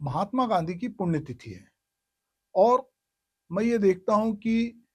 महात्मा गांधी की पुण्यतिथि है और मैं ये देखता हूँ कि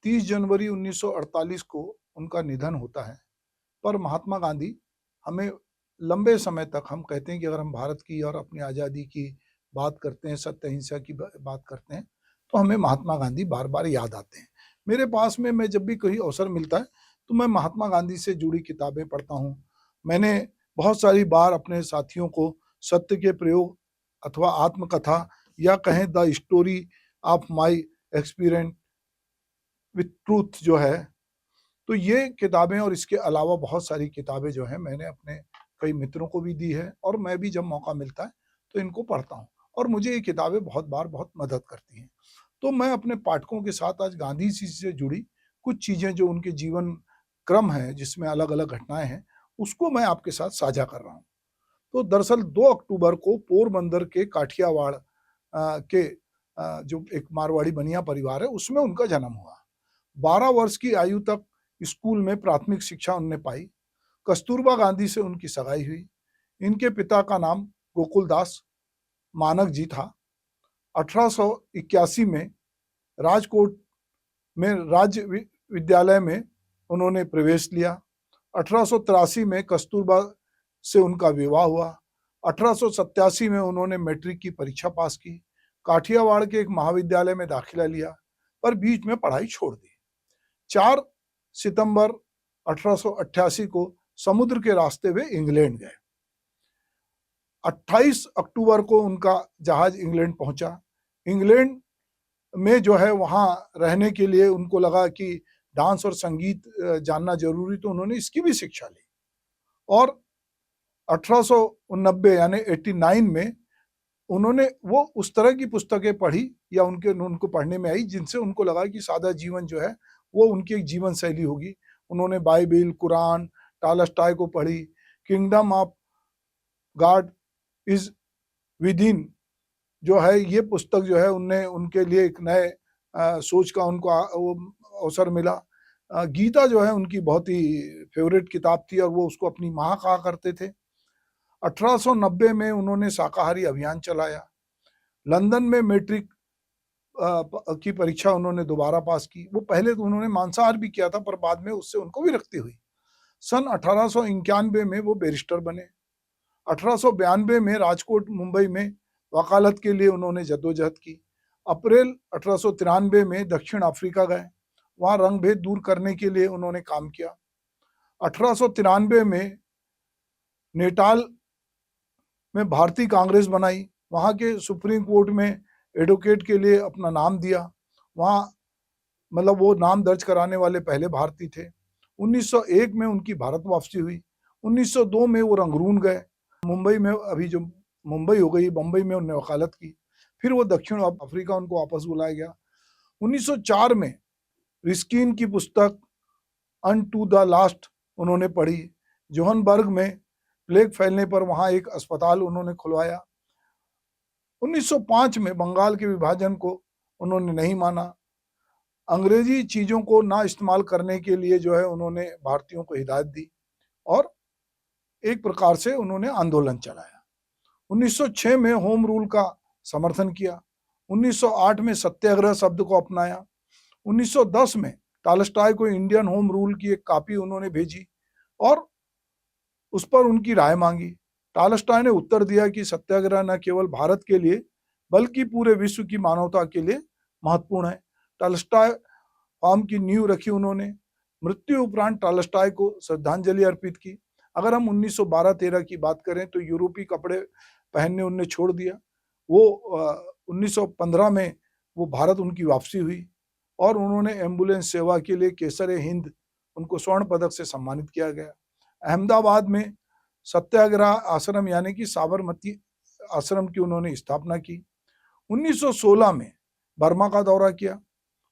30 जनवरी 1948 को उनका निधन होता है। पर महात्मा गांधी हमें लंबे समय तक, हम कहते हैं कि अगर हम भारत की और अपनी आज़ादी की बात करते हैं, सत्य अहिंसा की बात करते हैं, तो हमें महात्मा गांधी बार बार याद आते हैं। मेरे पास में, मैं जब भी कहीं अवसर मिलता है तो मैं महात्मा गांधी से जुड़ी किताबें पढ़ता हूँ। मैंने बहुत सारी बार अपने साथियों को सत्य के प्रयोग अथवा आत्मकथा या कहें the story of my experience with truth जो है, तो ये किताबें और इसके अलावा बहुत सारी किताबें जो हैं मैंने अपने कई मित्रों को भी दी है और मैं भी जब मौका मिलता है तो इनको पढ़ता हूँ और मुझे ये किताबें बहुत बार बहुत मदद करती हैं। तो मैं अपने पाठकों के साथ आज गांधी जी से जुड़ी कुछ चीज़ें जो उनके जीवन क्रम है जिसमें अलग अलग घटनाएं हैं, उसको मैं आपके साथ साझा कर रहा हूँ। तो दरअसल 2 अक्टूबर को पोरबंदर के काठियावाड़ के जो एक मारवाड़ी बनिया परिवार है उसमें उनका जन्म हुआ। 12 वर्ष की आयु तक स्कूल में प्राथमिक शिक्षा उन्होंने पाई। कस्तूरबा गांधी से उनकी सगाई हुई। इनके पिता का नाम गोकुलदास मानक जी था। 1881 में राजकोट में राज्य विद्यालय में उन्होंने प्रवेश लिया। 1883 में कस्तूरबा से उनका विवाह हुआ। 1887 में उन्होंने मैट्रिक की परीक्षा पास की। काठियावाड़ के एक महाविद्यालय में दाखिला लिया, पर बीच में पढ़ाई छोड़ दी। 4 सितंबर 1888 को समुद्र के रास्ते वे इंग्लैंड गए। 28 अक्टूबर को उनका जहाज इंग्लैंड पहुंचा। इंग्लैंड में जो है वहां रहने के लिए उनको लगा कि डांस और संगीत जानना जरूरी, तो उन्होंने इसकी भी शिक्षा ली और 1889 यानी 89 में उन्होंने वो उस तरह की पुस्तकें पढ़ी या उनको पढ़ने में आई जिनसे उनको लगा कि सादा जीवन जो है वो उनकी एक जीवन शैली होगी। उन्होंने बाइबिल, कुरान, टॉलस्टॉय को पढ़ी। Kingdom of God is with in जो है, ये पुस्तक जो है उनने उनके लिए एक नए सोच का उनको अवसर मिला। गीता जो है उनकी बहुत ही फेवरेट किताब थी और वो उसको अपनी माँ कहा करते थे। 1890 में उन्होंने शाकाहारी अभियान चलाया। लंदन में मैट्रिक की परीक्षा उन्होंने दोबारा पास की। वो पहले तो उन्होंने मांसाहार भी किया था पर बाद में उससे उनको विरक्ति हुई। सन 1891 में वो बैरिस्टर बने। 1892 में राजकोट, मुंबई में वकालत के लिए उन्होंने जद्दोजहद की। अप्रैल 1893 में दक्षिण अफ्रीका गए, वहां रंगभेद दूर करने के लिए उन्होंने काम किया। 1893 में नेटाल में भारतीय कांग्रेस बनाई, वहां के सुप्रीम कोर्ट में एडवोकेट के लिए अपना नाम दिया। वहां मतलब वो नाम दर्ज कराने वाले पहले भारतीय थे। 1901 में उनकी भारत वापसी हुई। 1902 में वो रंगरून गए। मुंबई में, अभी जो मुंबई हो गई, बम्बई में उन्होंने वकालत की। फिर वो दक्षिण अफ्रीका उनको वापस बुलाया गया। 1904 में रिस्किन की पुस्तक अन टू द लास्ट उन्होंने पढ़ी। जोहनबर्ग में प्लेग फैलने पर वहां एक अस्पताल उन्होंने खुलवाया। 1905 में बंगाल के विभाजन को उन्होंने नहीं माना। अंग्रेजी चीजों को ना इस्तेमाल करने के लिए जो है उन्होंने भारतीयों को हिदायत दी और एक प्रकार से उन्होंने आंदोलन चलाया। 1906 में होम रूल का समर्थन किया। 1908 में सत्याग्रह शब्द को अपनाया। 1910 में टॉलस्टॉय को इंडियन होम रूल की एक कॉपी उन्होंने भेजी और उस पर उनकी राय मांगी। टॉलस्टॉय ने उत्तर दिया कि सत्याग्रह न केवल भारत के लिए बल्कि पूरे विश्व की मानवता के लिए महत्वपूर्ण है। टॉलस्टॉय फॉर्म की नींव रखी उन्होंने। मृत्यु उपरांत टॉलस्टॉय को श्रद्धांजलि अर्पित की। अगर हम 1912-13 की बात करें तो यूरोपीय कपड़े पहनने उनने छोड़ दिया। वो 1915 में वो भारत उनकी वापसी हुई और उन्होंने एम्बुलेंस सेवा के लिए केसर हिंद, उनको स्वर्ण पदक से सम्मानित किया गया। अहमदाबाद में सत्याग्रह आश्रम यानी कि साबरमती आश्रम की उन्होंने स्थापना की। 1916 में बर्मा का दौरा किया।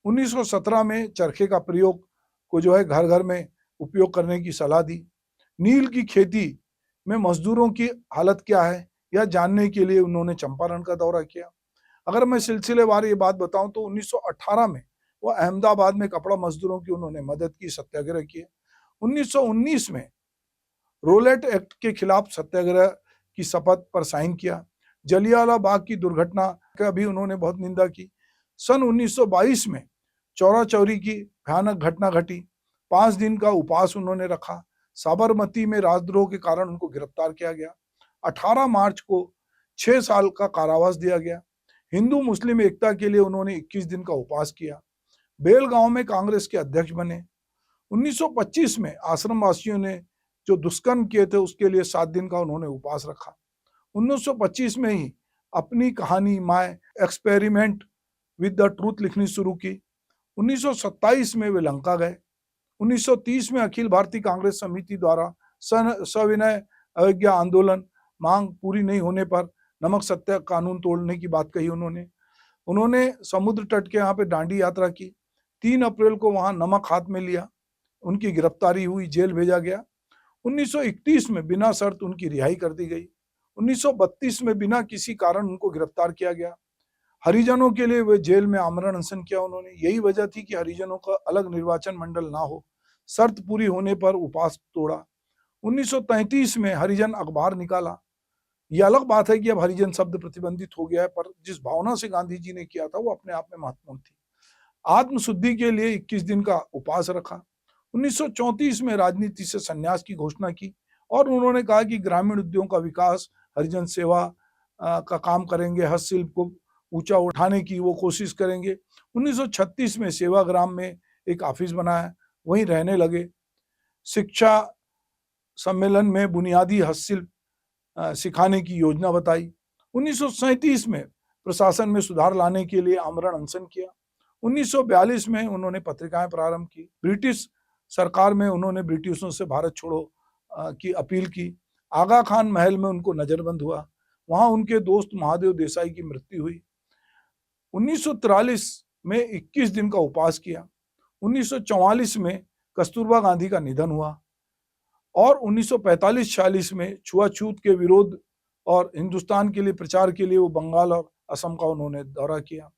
1917 में चरखे का प्रयोग को जो है घर घर में उपयोग करने की सलाह दी। नील की खेती में मजदूरों की हालत क्या है यह जानने के लिए उन्होंने चंपारण का दौरा किया। अगर मैं सिलसिलेवार ये बात बताऊं तो 1918 में वो अहमदाबाद में कपड़ा मजदूरों की उन्होंने मदद की, सत्याग्रह किए। 1919 में रोलेट एक्ट के खिलाफ सत्याग्रह की शपथ पर साइन किया। जलियांवाला बाग की दुर्घटना का भी उन्होंने बहुत निंदा की। सन 1922 में चौरा चौरी की भयानक घटना घटी। 5 दिन का उपवास उन्होंने रखा। साबरमती में राजद्रोह के कारण उनको गिरफ्तार किया गया। 18 मार्च को 6 साल का कारावास दिया गया। हिंदू मुस्लिम एकता के लिए उन्होंने 21 दिन का उपवास किया। बेलगांव में कांग्रेस के अध्यक्ष बने। 1925 में आश्रम वासियों ने जो दुष्कर्म किए थे उसके लिए 7 दिन का उन्होंने उपवास रखा। 1925 में ही अपनी कहानी my experiment with the truth लिखनी शुरू की। 1927 में वे लंका गए। 1930 में अखिल भारतीय कांग्रेस समिति द्वारा सविनय अवज्ञा आंदोलन मांग पूरी नहीं होने पर नमक सत्या कानून तोड़ने की बात कही। उन्होंने समुद्र तट के यहाँ पे दांडी यात्रा की। 3 अप्रैल को वहां नमक हाथ में लिया। उनकी गिरफ्तारी हुई, जेल भेजा गया। 1931 में बिना शर्त उनकी रिहाई कर दी गई। 1932 में बिना किसी कारण उनको गिरफ्तार किया गया। हरिजनों के लिए वे जेल में आमरण अनशन किया उन्होंने। यही वजह थी कि हरिजनों का अलग निर्वाचन मंडल ना हो। शर्त पूरी होने पर उपवास तोड़ा। 1933 में हरिजन अखबार निकाला। यह अलग बात है कि अब हरिजन शब्द प्रतिबंधित हो गया है, पर जिस भावना से गांधी जी ने किया था वो अपने आप में महत्वपूर्ण थी। आत्मशुद्धि के लिए 21 दिन का उपवास रखा। 1934 में राजनीति से संन्यास की घोषणा की और उन्होंने कहा कि ग्रामीण उद्योगों का विकास, हरिजन सेवा का काम करेंगे, हस्तशिल्प को ऊंचा उठाने की वो कोशिश करेंगे। 1936 में सेवाग्राम में एक ऑफिस बनाया, वहीं रहने लगे। शिक्षा सम्मेलन में बुनियादी हस्तशिल्प सिखाने की योजना बताई। 1937 में प्रशासन में सुधार लाने के लिए आमरण अनशन किया। 1942 में उन्होंने पत्रिकाएं प्रारंभ की। ब्रिटिश सरकार में उन्होंने ब्रिटिशों से भारत छोड़ो की अपील की। आगा खान महल में उनको नजरबंद हुआ। वहां उनके दोस्त महादेव देसाई की मृत्यु हुई। 1943 में 21 दिन का उपवास किया। 1944 में कस्तूरबा गांधी का निधन हुआ और 1945-46 में छुआछूत के विरोध और हिंदुस्तान के लिए प्रचार के लिए वो बंगाल और असम का उन्होंने दौरा किया।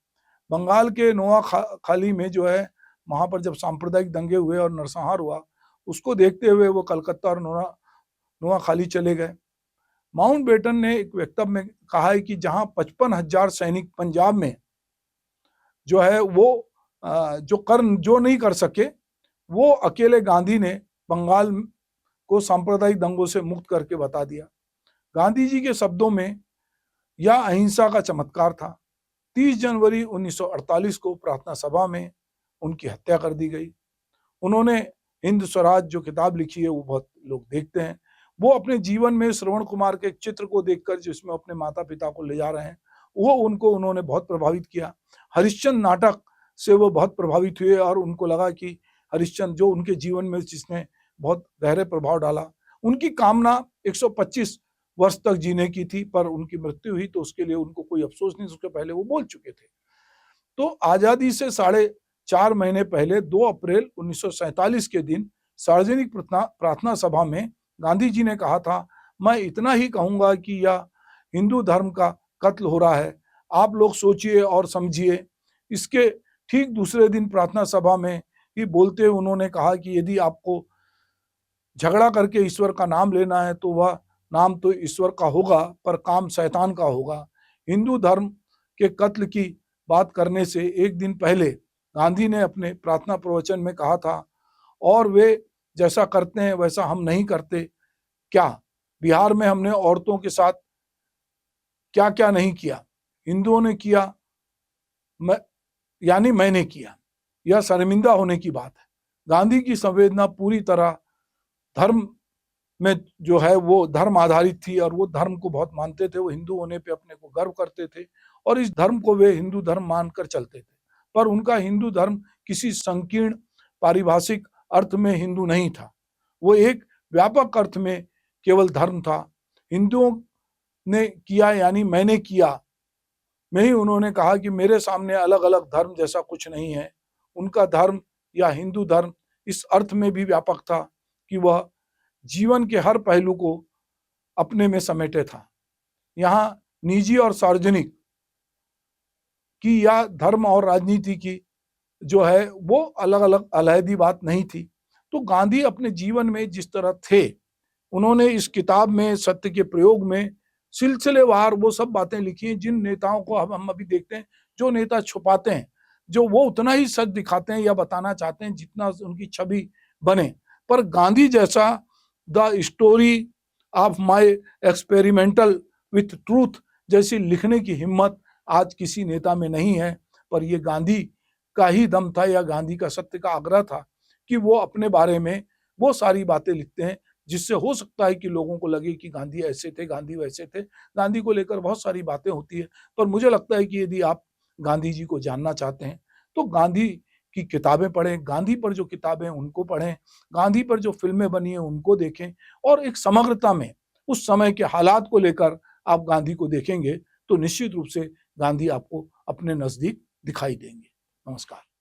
बंगाल के नोआखाली में जो है वहां पर जब सांप्रदायिक दंगे हुए और नरसंहार हुआ, उसको देखते हुए वो कलकत्ता और नोआखाली चले गए। माउंटबेटन ने एक वक्तव्य में कहा है कि जहां 55,000 सैनिक पंजाब में जो है वो जो नहीं कर सके, वो अकेले गांधी ने बंगाल को सांप्रदायिक दंगों से मुक्त करके बता दिया। गांधी जी के शब्दों में यह अहिंसा का चमत्कार था। 30 जनवरी 1948 को प्रार्थना सभा में उनकी हत्या कर दी गई। उन्होंने हिंद स्वराज जो किताब लिखी है वो बहुत लोग देखते हैं। वो अपने जीवन में श्रवण कुमार के चित्र को देखकर जिसमें अपने माता पिता को ले जा रहे हैं, वो उन्होंने बहुत प्रभावित किया। हरिश्चंद्र नाटक से वो बहुत प्रभावित हुए और उनको लगा कि हरिश्चंद्र जो उनके जीवन में जिसने बहुत गहरे प्रभाव डाला। उनकी कामना 125 वर्ष तक जीने की थी, पर उनकी मृत्यु हुई तो उसके लिए उनको कोई अफसोस नहीं, उसके पहले वो बोल चुके थे। तो आजादी से 4.5 महीने पहले 2 अप्रैल 1947 के दिन सार्वजनिक प्रार्थना सभा में गांधी जी ने कहा था, मैं इतना ही कहूंगा कि यह हिंदू धर्म का कत्ल हो रहा है, आप लोग सोचिए और समझिए। इसके ठीक दूसरे दिन प्रार्थना सभा में ही बोलते हुए उन्होंने कहा कि यदि आपको झगड़ा करके ईश्वर का नाम लेना है तो वह नाम तो ईश्वर का होगा, पर काम शैतान का होगा। हिंदू धर्म के कत्ल की बात करने से एक दिन पहले गांधी ने अपने प्रार्थना प्रवचन में कहा था, और वे जैसा करते हैं वैसा हम नहीं करते क्या? बिहार में हमने औरतों के साथ क्या क्या नहीं किया, हिंदुओं ने किया, यानी मैंने किया। यह शर्मिंदा होने की बात है। गांधी की संवेदना पूरी तरह धर्म में जो है वो धर्म आधारित थी और वो धर्म को बहुत मानते थे। वो हिंदू होने पे अपने को गर्व करते थे और इस धर्म को वे हिंदू धर्म मानकर चलते थे। पर उनका हिंदू धर्म किसी संकीर्ण पारिभाषिक अर्थ में हिंदू नहीं था, वो एक व्यापक अर्थ में केवल धर्म था। हिंदुओं ने किया यानी मैंने किया में ही उन्होंने कहा कि मेरे सामने अलग अलग धर्म जैसा कुछ नहीं है। उनका धर्म या हिंदू धर्म इस अर्थ में भी व्यापक था कि वह जीवन के हर पहलू को अपने में समेटे था। यहाँ निजी और सार्वजनिक की या धर्म और राजनीति की जो है वो अलग अलग अलहदी बात नहीं थी। तो गांधी अपने जीवन में जिस तरह थे, उन्होंने इस किताब में सत्य के प्रयोग में सिलसिलेवार वो सब बातें लिखी हैं जिन नेताओं को हम अभी देखते हैं, जो नेता छुपाते हैं, जो वो उतना ही सच दिखाते हैं या बताना चाहते हैं जितना उनकी छवि बने। पर गांधी जैसा the story of my experimental with truth जैसी लिखने की हिम्मत आज किसी नेता में नहीं है। पर ये गांधी का ही दम था या गांधी का सत्य का आग्रह था कि वो अपने बारे में वो सारी बातें लिखते हैं जिससे हो सकता है कि लोगों को लगे कि गांधी ऐसे थे, गांधी वैसे थे। गांधी को लेकर बहुत सारी बातें होती है, पर मुझे लगता है कि यदि आप गांधी जी को जानना चाहते हैं तो गांधी की किताबें पढ़ें, गांधी पर जो किताबें उनको पढ़ें, गांधी पर जो फिल्में बनी हैं उनको देखें, और एक समग्रता में उस समय के हालात को लेकर आप गांधी को देखेंगे तो निश्चित रूप से गांधी आपको अपने नजदीक दिखाई देंगे। नमस्कार।